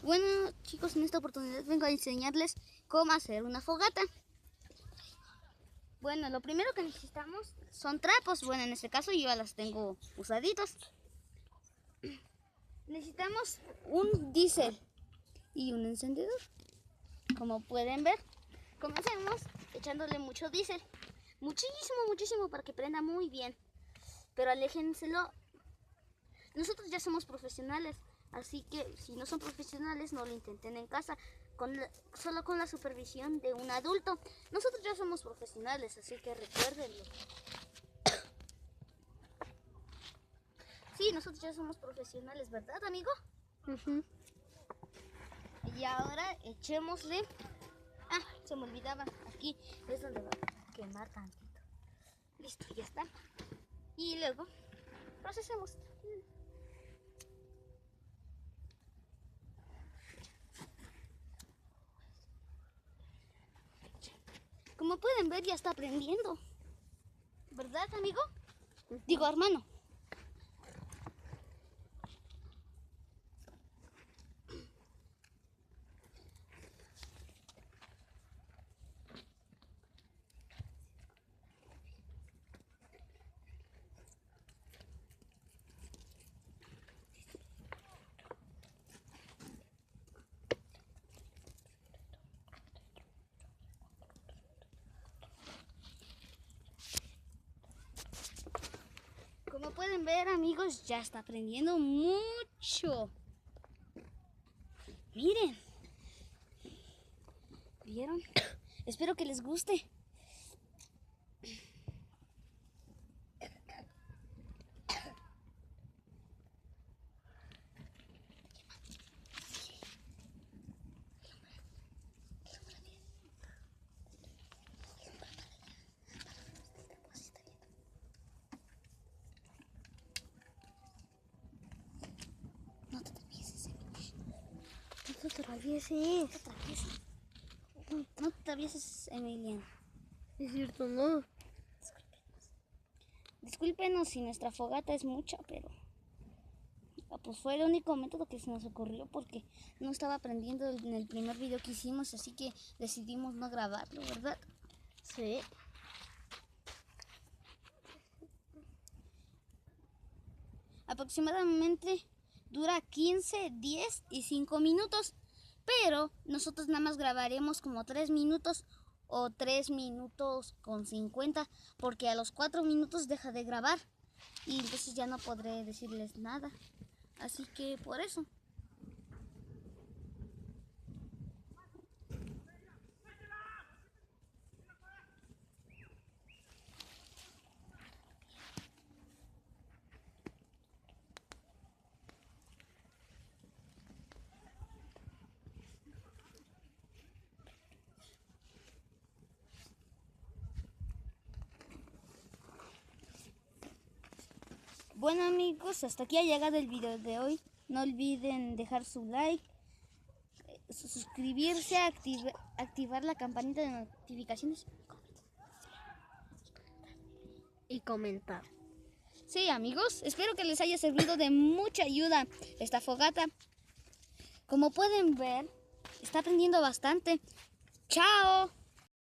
Bueno chicos, en esta oportunidad vengo a enseñarles cómo hacer una fogata. Bueno, lo primero que necesitamos son trapos. Bueno, en este caso yo ya las tengo usaditos. Necesitamos un diésel y un encendedor. Como pueden ver, comencemos echándole mucho diésel. Muchísimo para que prenda muy bien. Pero aléjenselo. Nosotros ya somos profesionales, así que si no son profesionales no lo intenten en casa, solo con la supervisión de un adulto. Nosotros ya somos profesionales, así que recuérdenlo. Sí, nosotros ya somos profesionales, ¿verdad, amigo? Y ahora echémosle... Ah, se me olvidaba, aquí es donde va a quemar tantito. Listo, ya está. Y luego procesemos. Como pueden ver, ya está prendiendo. ¿Verdad, amigo? Digo, hermano. Como pueden ver, amigos, ya está prendiendo mucho. Miren. ¿Vieron? Espero que les guste. No te travieses, No te travieses. No te travieses, Emiliano. Es cierto, no. Discúlpenos si nuestra fogata es mucha, pero pues fue el único método que se nos ocurrió porque no estaba aprendiendo en el primer video que hicimos, así que decidimos no grabarlo, ¿verdad? Sí. Aproximadamente dura 15, 10 y 5 minutos, pero nosotros nada más grabaremos como 3 minutos o 3 minutos con 50, porque a los 4 minutos deja de grabar y entonces ya no podré decirles nada, así que por eso. Bueno amigos, hasta aquí ha llegado el video de hoy. No olviden dejar su like, suscribirse, activar la campanita de notificaciones Y comentar. Sí amigos, espero que les haya servido de mucha ayuda esta fogata. Como pueden ver, está prendiendo bastante. ¡Chao!